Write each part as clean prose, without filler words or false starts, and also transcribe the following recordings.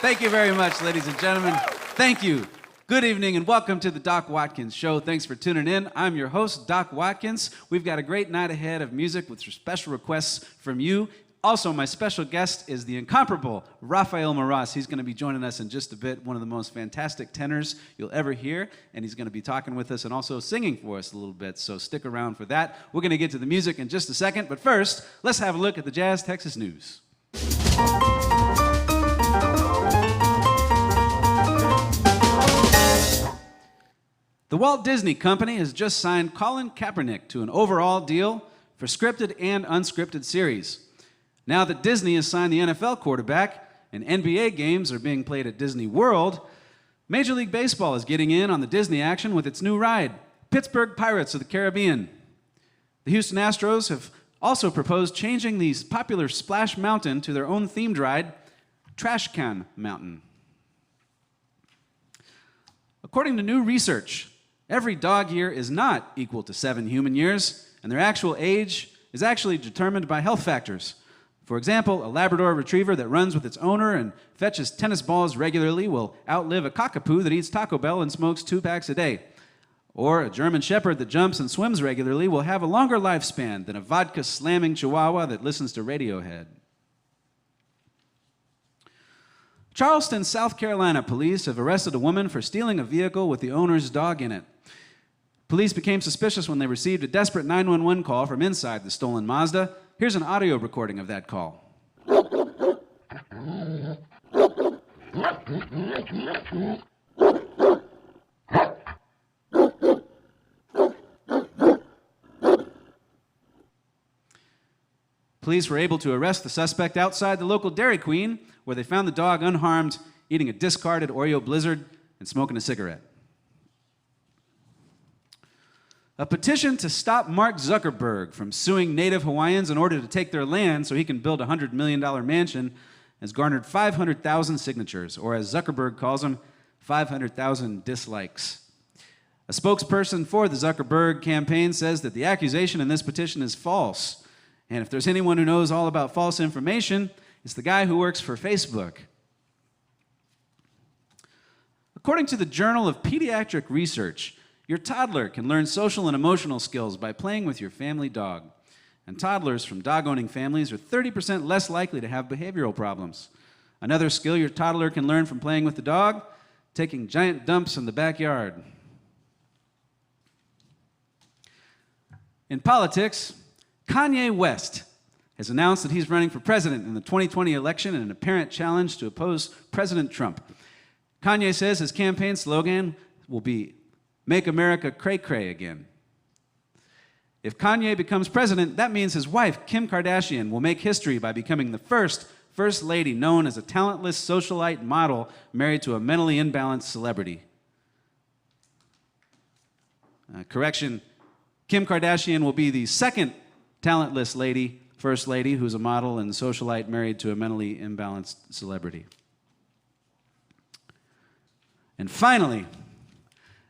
Thank you very much, ladies and gentlemen. Thank you. Good evening and welcome to the Doc Watkins Show. Thanks for tuning in. I'm your host, Doc Watkins. We've got a great night ahead of music with special requests from you. Also, my special guest is the incomparable Rafael Moras. He's going to be joining us in just a bit, one of the most fantastic tenors you'll ever hear, and he's going to be talking with us and also singing for us a little bit, so stick around for that. We're going to get to the music in just a second, but first, let's have a look at the Jazz Texas News. The Walt Disney Company has just signed Colin Kaepernick to an overall deal for scripted and unscripted series. Now that Disney has signed the NFL quarterback and NBA games are being played at Disney World, Major League Baseball is getting in on the Disney action with its new ride, Pittsburgh Pirates of the Caribbean. The Houston Astros have also proposed changing the popular Splash Mountain to their own themed ride, Trash Can Mountain. According to new research, every dog year is not equal to 7 human years, and their actual age is actually determined by health factors. For example, a Labrador retriever that runs with its owner and fetches tennis balls regularly will outlive a cockapoo that eats Taco Bell and smokes 2 packs a day. Or a German Shepherd that jumps and swims regularly will have a longer lifespan than a vodka-slamming Chihuahua that listens to Radiohead. Charleston, South Carolina police have arrested a woman for stealing a vehicle with the owner's dog in it. Police became suspicious when they received a desperate 911 call from inside the stolen Mazda. Here's an audio recording of that call. Police were able to arrest the suspect outside the local Dairy Queen, where they found the dog unharmed, eating a discarded Oreo Blizzard and smoking a cigarette. A petition to stop Mark Zuckerberg from suing Native Hawaiians in order to take their land so he can build a $100 million mansion has garnered 500,000 signatures, or as Zuckerberg calls them, 500,000 dislikes. A spokesperson for the Zuckerberg campaign says that the accusation in this petition is false. And if there's anyone who knows all about false information, it's the guy who works for Facebook. According to the Journal of Pediatric Research, your toddler can learn social and emotional skills by playing with your family dog. And toddlers from dog-owning families are 30% less likely to have behavioral problems. Another skill your toddler can learn from playing with the dog, taking giant dumps in the backyard. In politics, Kanye West has announced that he's running for president in the 2020 election in an apparent challenge to oppose President Trump. Kanye says his campaign slogan will be, "Make America cray-cray again." If Kanye becomes president, that means his wife, Kim Kardashian, will make history by becoming the first lady known as a talentless socialite model married to a mentally imbalanced celebrity. Correction, Kim Kardashian will be the second talentless lady, first lady, who's a model and socialite married to a mentally imbalanced celebrity. And finally,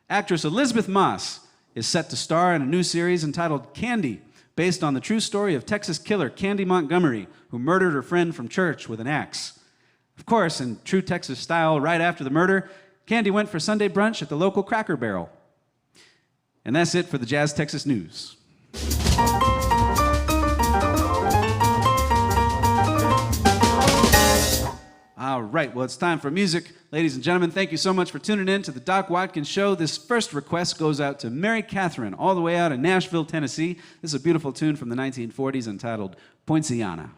actress Elizabeth Moss is set to star in a new series entitled Candy, based on the true story of Texas killer Candy Montgomery, who murdered her friend from church with an axe. Of course, in true Texas style, right after the murder, Candy went for Sunday brunch at the local Cracker Barrel. And that's it for the Jazz Texas News. All right, well, it's time for music. Ladies and gentlemen, thank you so much for tuning in to the Doc Watkins Show. This first request goes out to Mary Catherine, all the way out in Nashville, Tennessee. This is a beautiful tune from the 1940s entitled Poinciana.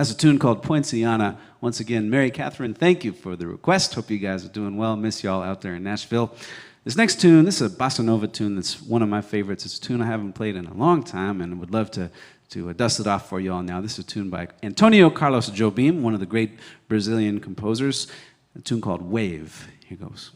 That's a tune called Poinciana. Once again, Mary Catherine, thank you for the request. Hope you guys are doing well. Miss y'all out there in Nashville. This next tune, this is a bossa nova tune that's one of my favorites. It's a tune I haven't played in a long time and would love to dust it off for you all now. This is a tune by Antonio Carlos Jobim, one of the great Brazilian composers. A tune called Wave. Here goes.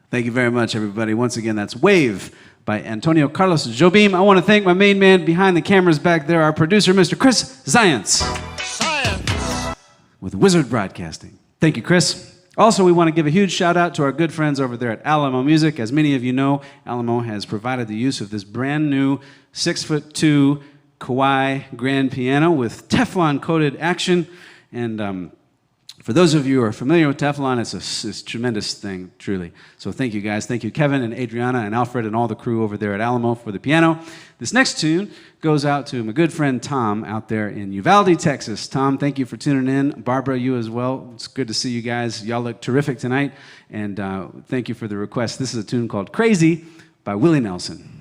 Thank you very much, everybody. Once again, that's Wave by Antonio Carlos Jobim. I want to thank my main man behind the cameras back there, our producer, Mr. Chris Zients, with Wizard Broadcasting. Thank you, Chris. Also, we want to give a huge shout out to our good friends over there at Alamo Music. As many of you know, Alamo has provided the use of this brand new 6'2" Kawai grand piano with Teflon coated action. And for those of you who are familiar with Teflon, it's a tremendous thing, truly. So thank you guys. Thank you, Kevin and Adriana and Alfred and all the crew over there at Alamo for the piano. This next tune goes out to my good friend Tom out there in Uvalde, Texas. Tom, thank you for tuning in. Barbara, you as well. It's good to see you guys. Y'all look terrific tonight. And thank you for the request. This is a tune called Crazy by Willie Nelson.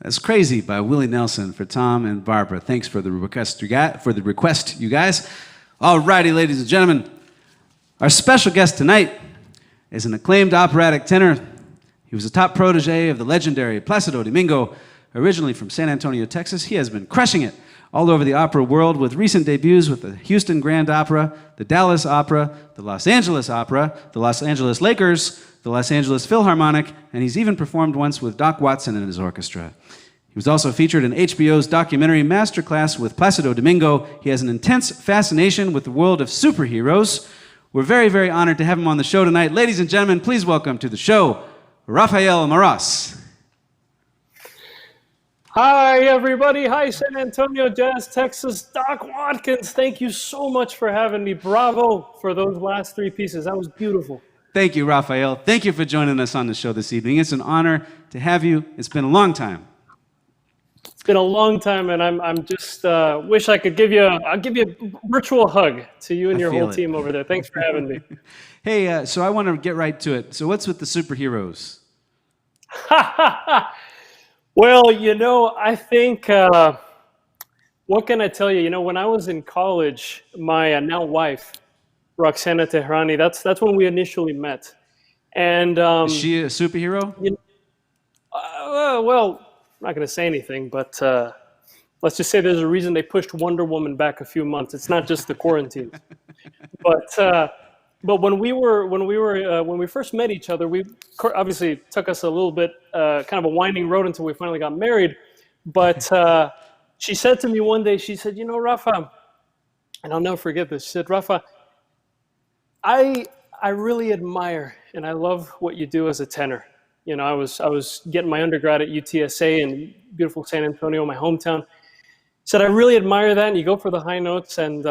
That's Crazy by Willie Nelson for Tom and Barbara. Thanks for the request, you guys. All righty, ladies and gentlemen. Our special guest tonight is an acclaimed operatic tenor. He was a top protege of the legendary Placido Domingo. Originally from San Antonio, Texas, he has been crushing it all over the opera world with recent debuts with the Houston Grand Opera, the Dallas Opera, the Los Angeles Opera, the Los Angeles Lakers, the Los Angeles Philharmonic, and he's even performed once with Doc Watson and his orchestra. He was also featured in HBO's documentary Masterclass with Placido Domingo. He has an intense fascination with the world of superheroes. We're very, very honored to have him on the show tonight. Ladies and gentlemen, please welcome to the show, Rafael Moras. Hi, everybody. Hi, San Antonio Jazz, Texas. Doc Watkins, thank you so much for having me. Bravo for those last three pieces. That was beautiful. Thank you, Rafael. Thank you for joining us on the show this evening. It's an honor to have you. It's been a long time. It's been a long time, and I'm just wish I could give you I'll give you a virtual hug to you and your whole team over there. Thanks for having me. Hey, so I want to get right to it. So what's with the superheroes? Well, I think, what can I tell you? When I was in college, my now wife, Roxana Tehrani, that's when we initially met. And is she a superhero? Well, I'm not going to say anything, but let's just say there's a reason they pushed Wonder Woman back a few months. It's not just the quarantine. But when we first met each other, we obviously took us a little bit kind of a winding road until we finally got married. But she said to me one day, she said, Rafa, and I'll never forget this. She said, Rafa, I really admire and I love what you do as a tenor. I was getting my undergrad at UTSA in beautiful San Antonio, my hometown. Said I really admire that, and you go for the high notes, and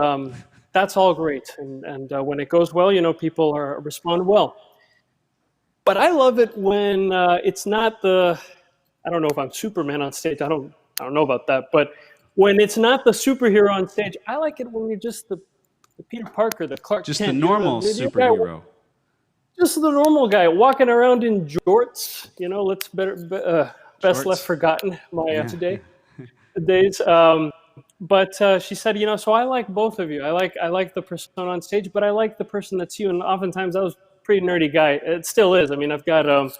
that's all great. And when it goes well, people respond well. But I love it when it's not I don't know if I'm Superman on stage. I don't know about that. But when it's not the superhero on stage, I like it when you're just the Peter Parker, the Clark Kent. Just the normal superhero. Just the normal guy walking around in jorts. Best left forgotten. Today's. But she said, so I like both of you. I like the persona on stage, but I like the person that's you. And oftentimes I was a pretty nerdy guy. It still is. I mean, I've got a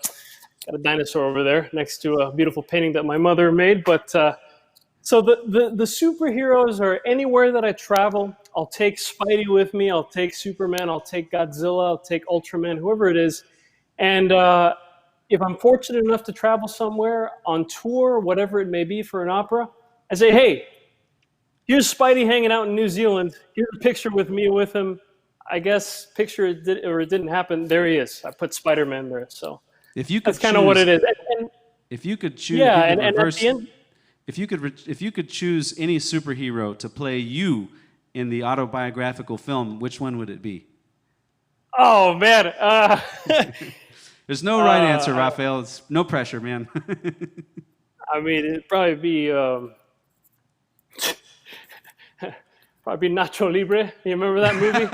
dinosaur over there next to a beautiful painting that my mother made. But so the superheroes are anywhere that I travel. I'll take Spidey with me. I'll take Superman. I'll take Godzilla. I'll take Ultraman, whoever it is. And if I'm fortunate enough to travel somewhere on tour, whatever it may be for an opera, I say, hey, here's Spidey hanging out in New Zealand. Here's a picture with me with him. I guess picture it didn't happen. There he is. I put Spider-Man there. So that's kind of what it is. And if you could choose, yeah, and at the end, if you could choose any superhero to play you in the autobiographical film, which one would it be? Oh man, there's no right answer, Rafael. It's no pressure, man. I mean, it'd probably be Nacho Libre. You remember that movie?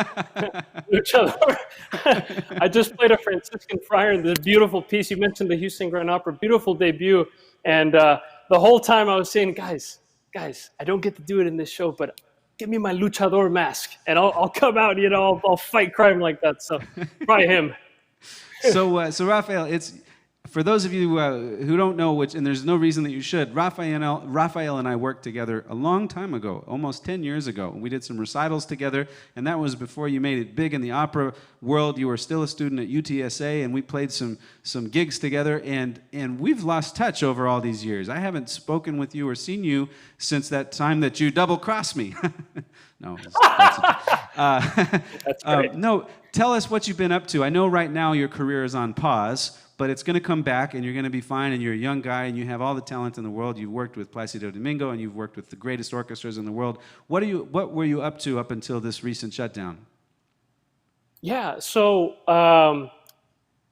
I just played a Franciscan friar in this beautiful piece. You mentioned the Houston Grand Opera, beautiful debut, and the whole time I was saying, guys, I don't get to do it in this show, but give me my luchador mask, and I'll come out. I'll fight crime like that. So probably him. So Rafael, it's for those of you who don't know, and there's no reason that you should, Rafael and I worked together a long time ago, almost 10 years ago. We did some recitals together, and that was before you made it big in the opera world. You were still a student at UTSA, and we played some gigs together, and we've lost touch over all these years. I haven't spoken with you or seen you since that time that you double-crossed me. No, that's great. No, tell us what you've been up to. I know right now your career is on pause, but it's going to come back, and you're going to be fine, and you're a young guy, and you have all the talent in the world. You've worked with Placido Domingo, and you've worked with the greatest orchestras in the world. What were you up to up until this recent shutdown? Yeah, so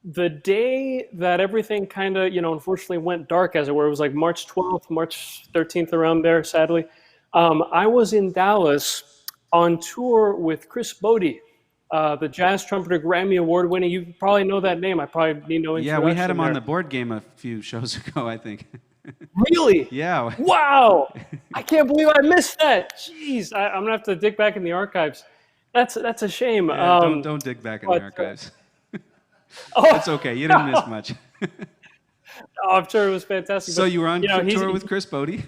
the day that everything kind of, unfortunately went dark, as it were, it was like March 12th, March 13th, around there, sadly. I was in Dallas on tour with Chris Bodie, the jazz trumpeter, Grammy Award winning. You probably know that name. I probably need no introduction. Yeah, we had him on the board game a few shows ago, I think. Really? Yeah. Wow! I can't believe I missed that. Jeez, I'm gonna have to dig back in the archives. That's a shame. Yeah, don't dig back in the but, archives. oh, That's okay. You didn't miss much. I'm sure it was fantastic. So But you were on he's tour with Chris Bodie?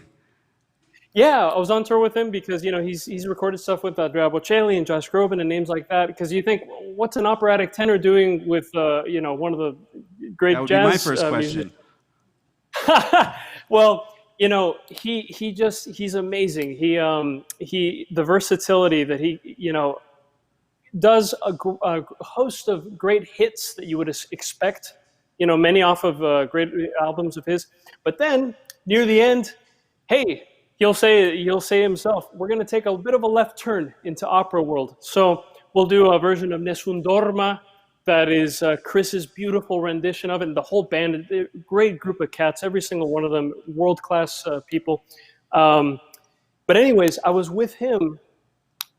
yeah, I was on tour with him because he's recorded stuff with Andrea Bocelli and Josh Groban and names like that. Because you think, what's an operatic tenor doing with one of the great That would jazz be my first musicians? question. Well, he's amazing. He the versatility that he does a host of great hits that you would expect. Many off of great albums of his. But then near the end, hey, he'll say himself, we're going to take a bit of a left turn into opera world. So we'll do a version of Nessun Dorma that is Chris's beautiful rendition of it, and the whole band, a great group of cats, every single one of them, world-class people. But anyways, I was with them,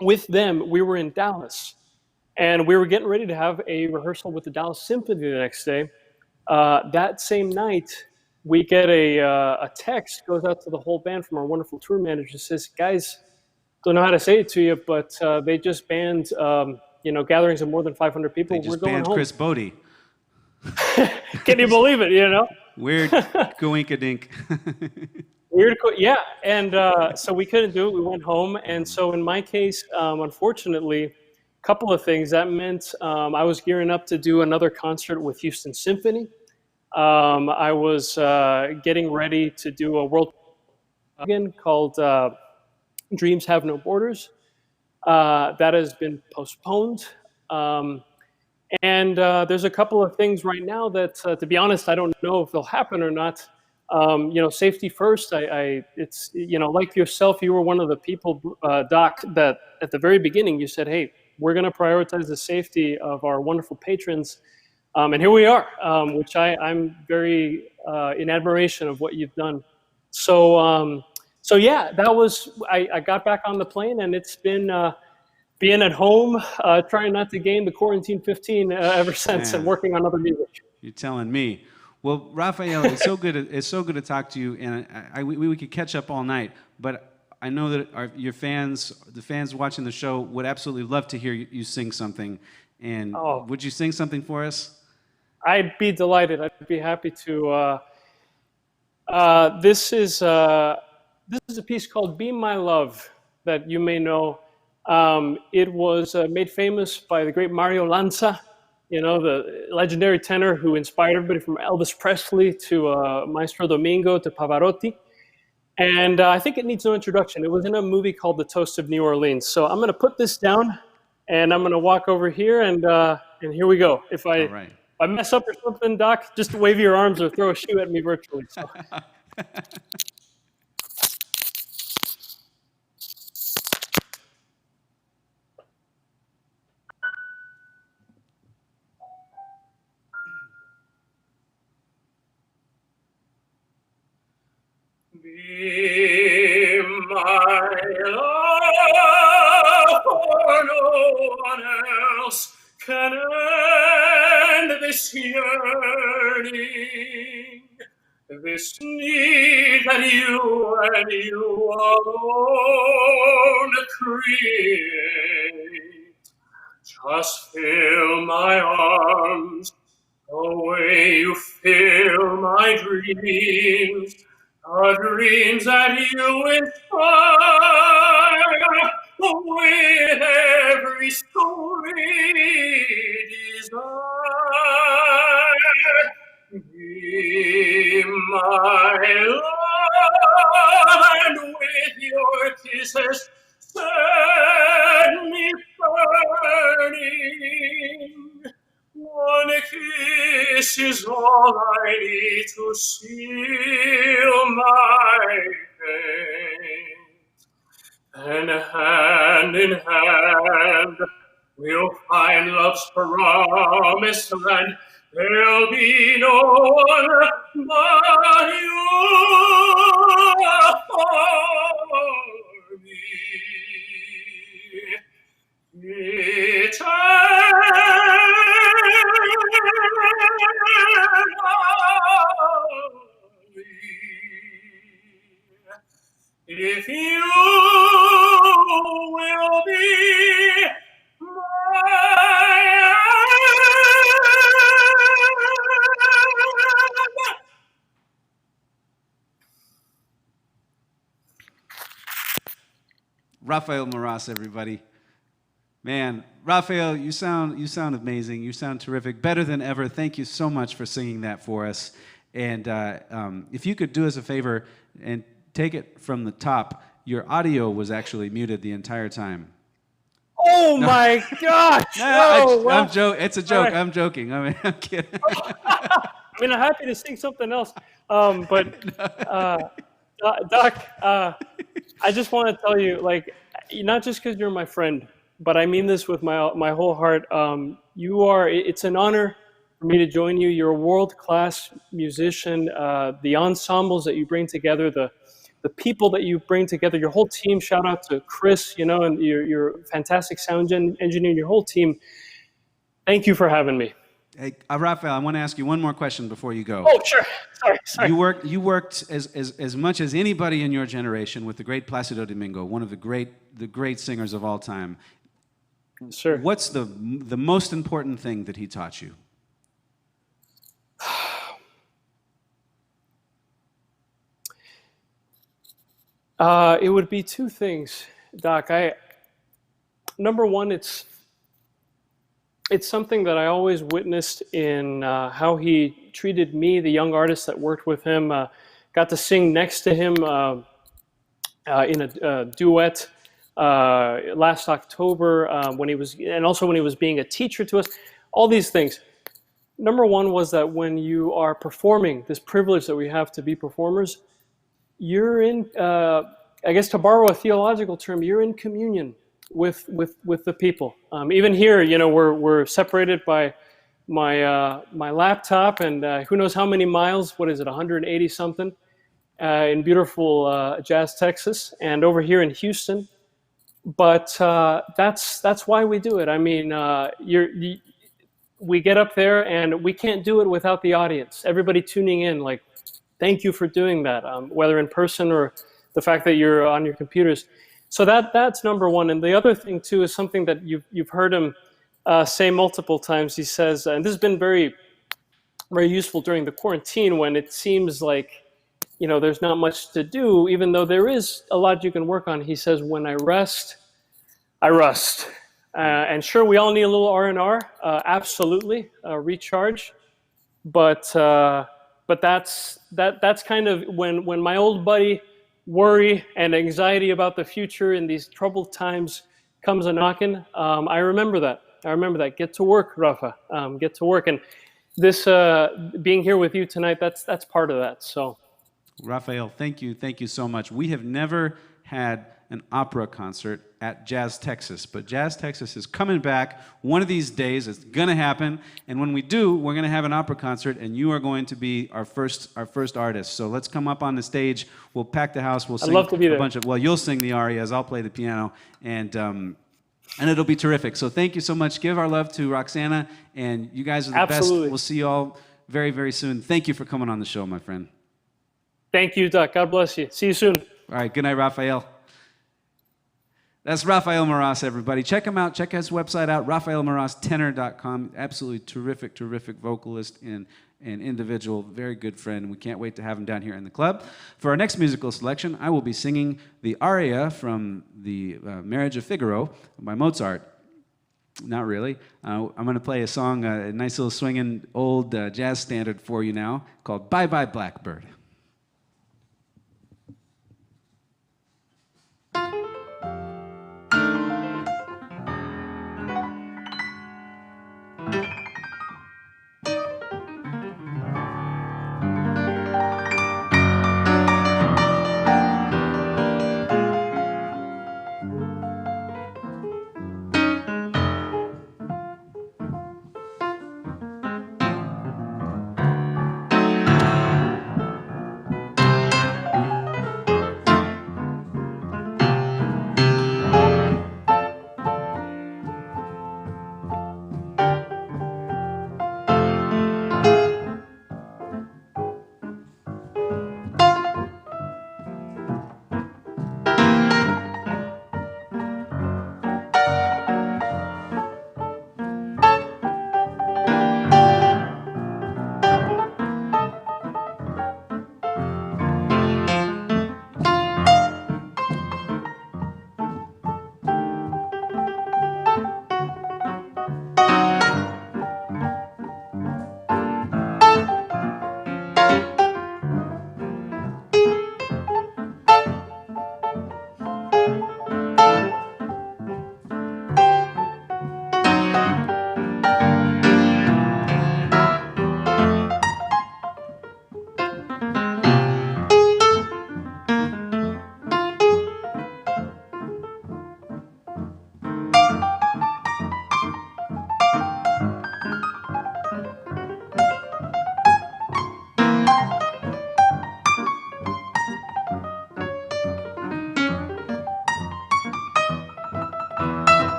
we were in Dallas, and we were getting ready to have a rehearsal with the Dallas Symphony the next day. That same night, we get a text, goes out to the whole band from our wonderful tour manager, says, guys, don't know how to say it to you, but they just banned gatherings of more than 500 people. They just We're going banned home. Chris Bodie. Can you believe it? Weird goinkadink. Weird, yeah. And so we couldn't do it. We went home. And so in my case, unfortunately, a couple of things. That meant I was gearing up to do another concert with Houston Symphony. I was getting ready to do a world again called Dreams Have No Borders. That has been postponed. And there's a couple of things right now that, to be honest, I don't know if they'll happen or not. Safety first. It's like yourself, you were one of the people, Doc, that at the very beginning you said, "Hey, we're going to prioritize the safety of our wonderful patrons," and here we are, which I'm very in admiration of what you've done. So yeah, that was. I got back on the plane, and it's been. Being at home, trying not to gain the quarantine 15 ever since, and working on other music. You're telling me. Well, Rafael, it's so good. It's so good to talk to you, and we could catch up all night. But I know that your fans, the fans watching the show, would absolutely love to hear you sing something. And would you sing something for us? I'd be delighted. I'd be happy to. This is a piece called "Be My Love" that you may know. It was made famous by the great Mario Lanza, the legendary tenor who inspired everybody from Elvis Presley to Maestro Domingo to Pavarotti. And I think it needs no introduction. It was in a movie called The Toast of New Orleans. So I'm going to put this down, and I'm going to walk over here, and here we go. If I mess up or something, Doc, just wave your arms or throw a shoe at me virtually. So. Be my love, for no one else can end this yearning, this need that you and you alone create. Just fill my arms the way you fill my dreams. The dreams that you inspire with every sweet desire. Be my love, and with your kisses set me burning. One kiss is all I need to seal my fate. And hand in hand, we'll find love's promised land. There'll be no one but you for me. Eternally. Rafael Moras, everybody. Man, Rafael, you sound amazing. You sound terrific, better than ever. Thank you so much for singing that for us. And if you could do us a favor and take it from the top, your audio was actually muted the entire time. Oh my gosh! I'm joking. It's a joke. Right. I'm joking. I mean, I'm kidding. I mean, I'm happy to sing something else, but Doc, I just want to tell you, like, not just because you're my friend, but I mean this with my whole heart. It's an honor for me to join you. You're a world-class musician. The ensembles that you bring together, the people that you bring together, your whole team. Shout out to Chris, and your fantastic sound engineer, your whole team. Thank you for having me. Hey, Rafael, I want to ask you one more question before you go. Oh, sure. Sorry. You worked as much as anybody in your generation with the great Placido Domingo, one of the great singers of all time. Sure. What's the most important thing that he taught you? It would be two things, Doc. Number one, it's something that I always witnessed in how he treated me, the young artist that worked with him. Got to sing next to him in a duet last October when he was being a teacher to us. All these things. Number one was that when you are performing, this privilege that we have to be performers, you're in, I guess to borrow a theological term, you're in communion with the people. Even here, we're separated by my laptop and who knows how many miles. What is it, 180 something in beautiful Jazz, Texas, and over here in Houston. But that's why we do it. I mean, we get up there and we can't do it without the audience. Everybody tuning in, like, thank you for doing that, whether in person or the fact that you're on your computers. So that's number one. And the other thing, too, is something that you've heard him say multiple times. He says, and this has been very, very useful during the quarantine when it seems like, there's not much to do, even though there is a lot you can work on. He says, when I rest, I rust. And sure, we all need a little R&R, absolutely, recharge. But that's kind of when my old buddy worry and anxiety about the future in these troubled times comes a knocking. I remember that. Get to work, Rafa. Get to work. And this being here with you tonight, that's part of that. So, Rafael, thank you so much. We have never had an opera concert at Jazz Texas, but Jazz Texas is coming back one of these days. It's gonna happen, and when we do, we're gonna have an opera concert, and you are going to be our first artist. So let's come up on the stage. We'll pack the house. We'll sing I'd love to be there. Well, you'll sing the arias. I'll play the piano, and it'll be terrific. So thank you so much. Give our love to Roxana, and you guys are the Absolutely. best. We'll see you all very, very soon. Thank you for coming on the show, my friend. Thank you, Doc. God bless you. See you soon. All right. Good night, Rafael. That's Rafael Moras, everybody. Check him out. Check his website out, rafaelmorastenor.com. Absolutely terrific vocalist and an individual, very good friend. We can't wait to have him down here in the club. For our next musical selection, I will be singing the aria from the Marriage of Figaro by Mozart. Not really. I'm going to play a song, a nice little swinging old jazz standard for you now, called Bye Bye Blackbird.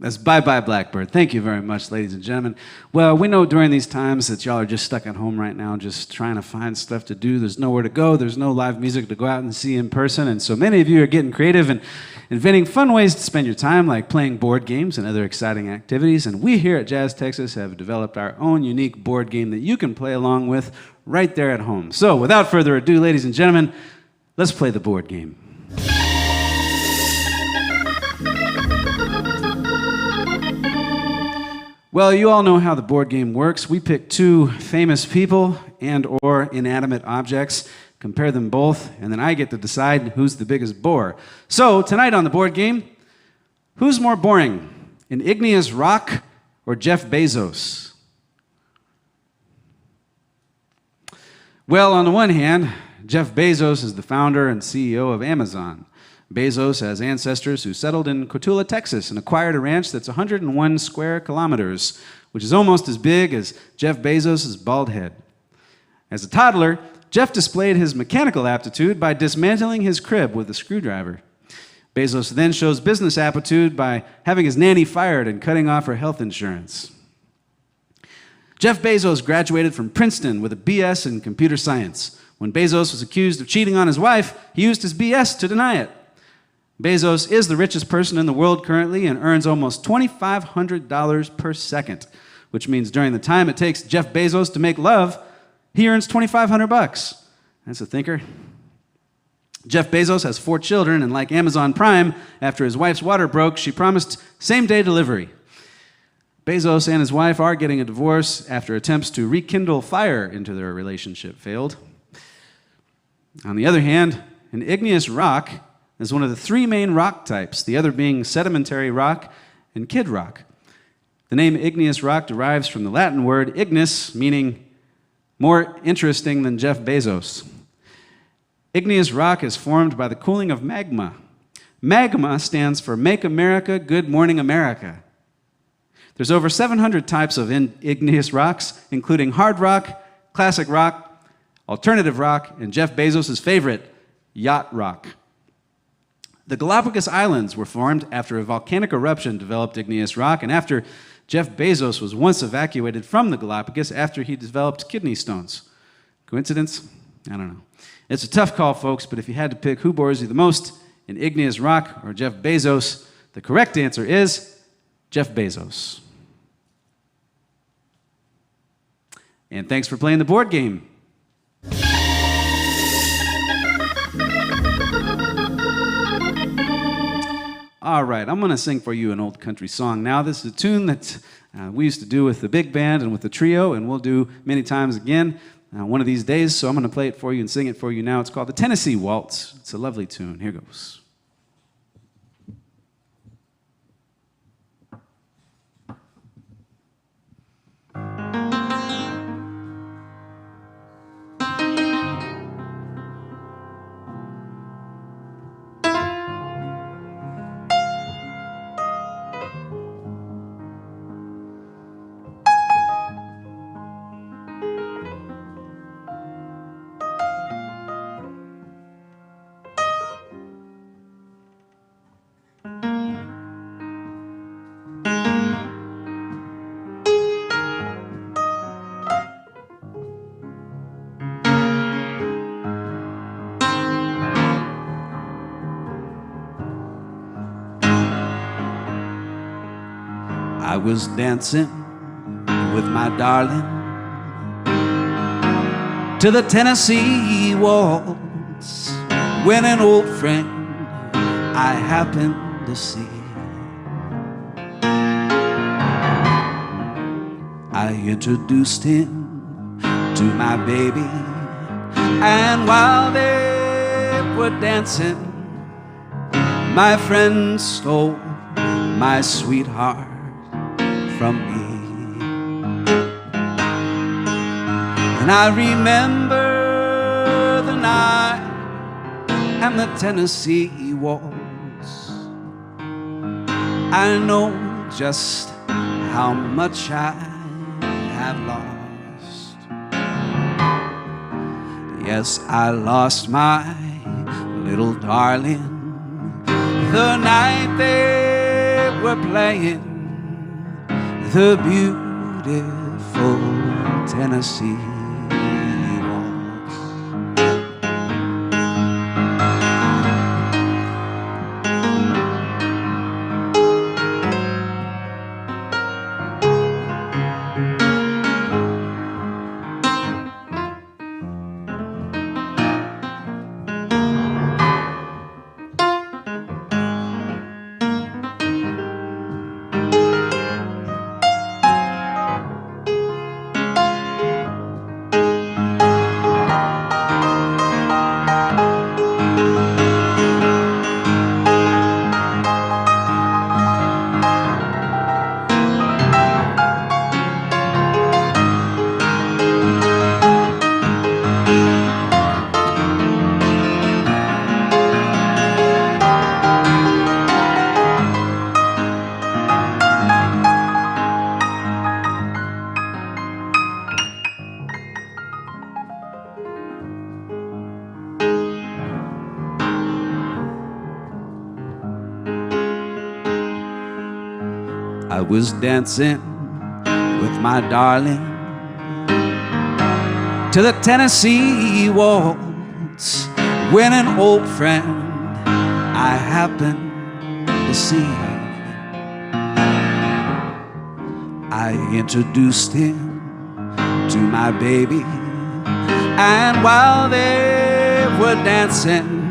That's Bye Bye Blackbird. Thank you very much, ladies and gentlemen. Well, we know during these times that y'all are just stuck at home right now, just trying to find stuff to do. There's nowhere to go. There's no live music to go out and see in person. And so many of you are getting creative and inventing fun ways to spend your time, like playing board games and other exciting activities. And we here at Jazz Texas have developed our own unique board game that you can play along with right there at home. So without further ado, ladies and gentlemen, let's play the board game. Well, you all know how the board game works. We pick two famous people and or inanimate objects, compare them both, and then I get to decide who's the biggest bore. So, tonight on the board game, who's more boring, an igneous rock or Jeff Bezos? Well, on the one hand, Jeff Bezos is the founder and CEO of Amazon. Bezos has ancestors who settled in Cotulla, Texas, and acquired a ranch that's 101 square kilometers, which is almost as big as Jeff Bezos' bald head. As a toddler, Jeff displayed his mechanical aptitude by dismantling his crib with a screwdriver. Bezos then shows business aptitude by having his nanny fired and cutting off her health insurance. Jeff Bezos graduated from Princeton with a BS in computer science. When Bezos was accused of cheating on his wife, he used his BS to deny it. Bezos is the richest person in the world currently and earns almost $2,500 per second, which means during the time it takes Jeff Bezos to make love, he earns $2,500. That's a thinker. Jeff Bezos has 4 children, and like Amazon Prime, after his wife's water broke, she promised same-day delivery. Bezos and his wife are getting a divorce after attempts to rekindle fire into their relationship failed. On the other hand, an igneous rock is one of the 3 main rock types, the other being sedimentary rock and kid rock. The name igneous rock derives from the Latin word ignis, meaning more interesting than Jeff Bezos. Igneous rock is formed by the cooling of magma. Magma stands for Make America Good Morning America. There's over 700 types of igneous rocks, including hard rock, classic rock, alternative rock, and Jeff Bezos' favorite, yacht rock. The Galapagos Islands were formed after a volcanic eruption developed igneous rock, and after Jeff Bezos was once evacuated from the Galapagos after he developed kidney stones. Coincidence? I don't know. It's a tough call, folks, but if you had to pick who bores you the most, an igneous rock or Jeff Bezos, the correct answer is Jeff Bezos. And thanks for playing the board game. All right, I'm going to sing for you an old country song now. This is a tune that we used to do with the big band and with the trio, and we'll do many times again one of these days. So I'm going to play it for you and sing it for you now. It's called the Tennessee Waltz. It's a lovely tune. Here goes. I was dancing with my darling to the Tennessee Waltz when an old friend I happened to see. I introduced him to my baby, and while they were dancing, my friend stole my sweetheart from me. And I remember the night and the Tennessee Waltz. I know just how much I have lost. Yes, I lost my little darling the night they were playing the beautiful Tennessee waltz. I was dancing with my darling to the Tennessee waltz when an old friend I happened to see. I introduced him to my baby, and while they were dancing,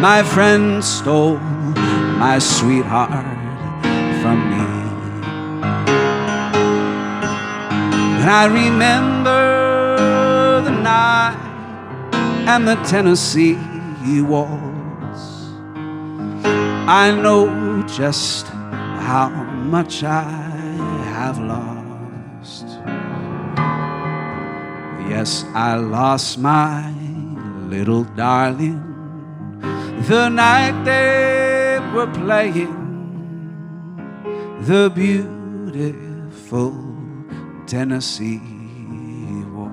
my friend stole my sweetheart from me. And I remember the night and the Tennessee waltz. I know just how much I have lost. Yes, I lost my little darling the night they were playing the beautiful Tennessee waltz.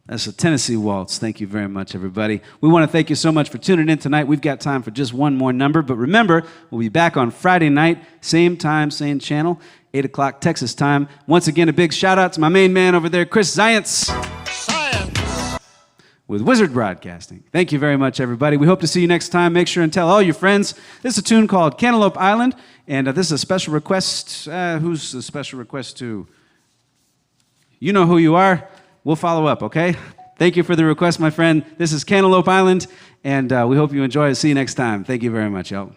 That's a Tennessee waltz. Thank you very much, everybody. We want to thank you so much for tuning in tonight. We've got time for just one more number, but remember, we'll be back on Friday night, same time, same channel, 8 o'clock Texas time. Once again, a big shout out to my main man over there, Chris Zients, with Wizard Broadcasting. Thank you very much, everybody. We hope to see you next time. Make sure and tell all your friends. This is a tune called Cantaloupe Island, and this is a special request. Who's the special request to? You know who you are. We'll follow up, okay? Thank you for the request, my friend. This is Cantaloupe Island, and we hope you enjoy it. See you next time. Thank you very much, y'all.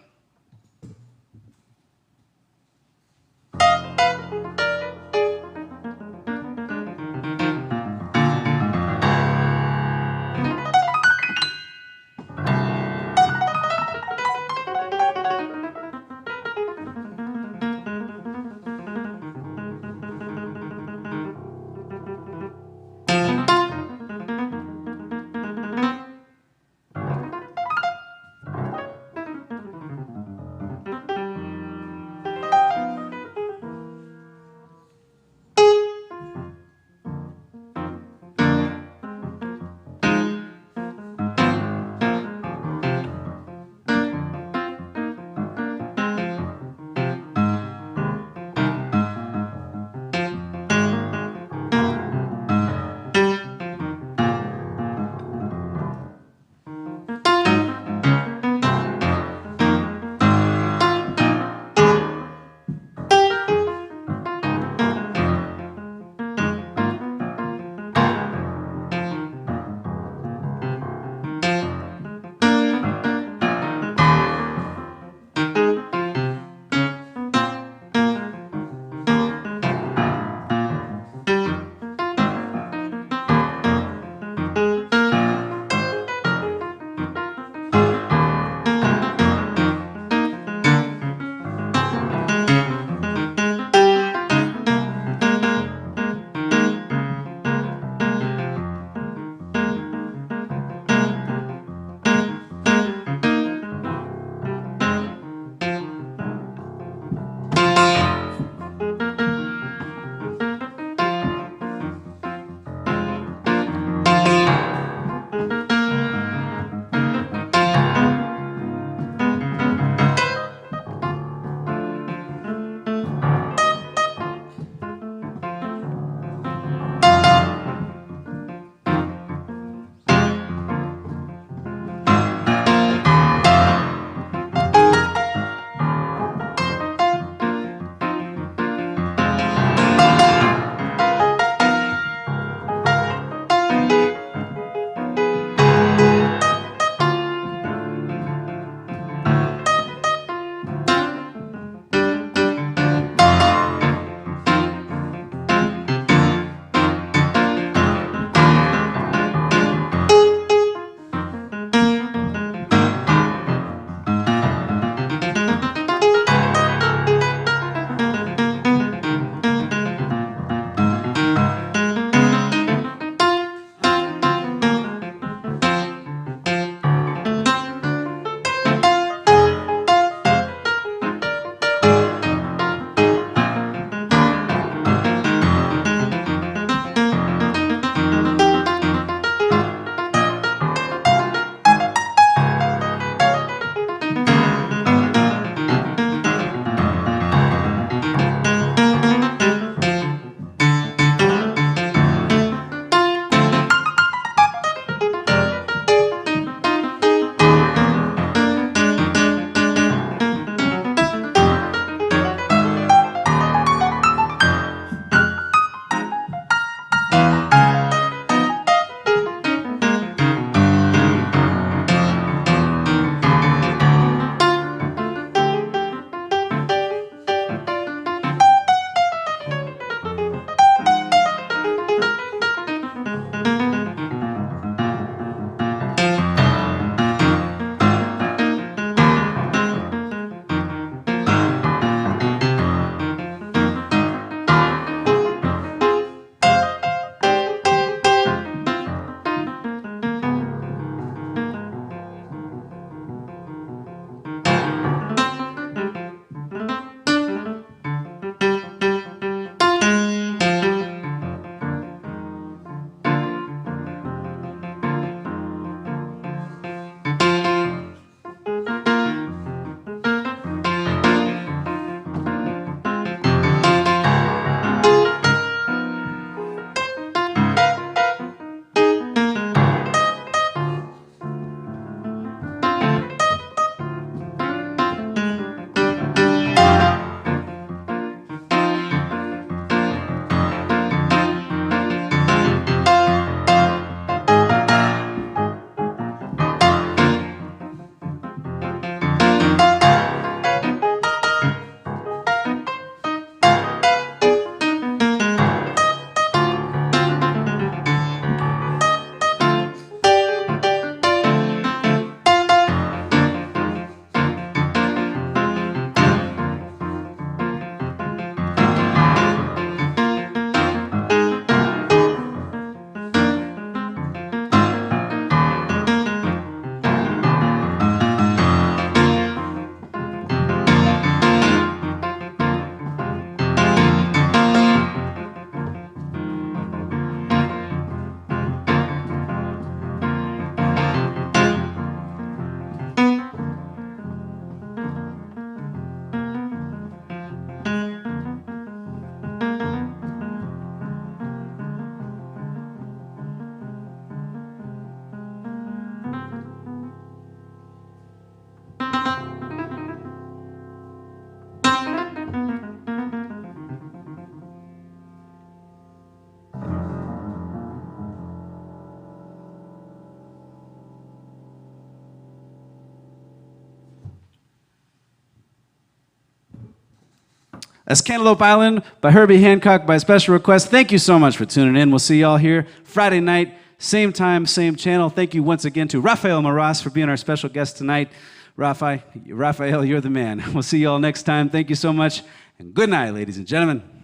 That's Cantaloupe Island by Herbie Hancock by special request. Thank you so much for tuning in. We'll see y'all here Friday night, same time, same channel. Thank you once again to Rafael Moras for being our special guest tonight. Rafael, you're the man. We'll see y'all next time. Thank you so much, and good night, ladies and gentlemen.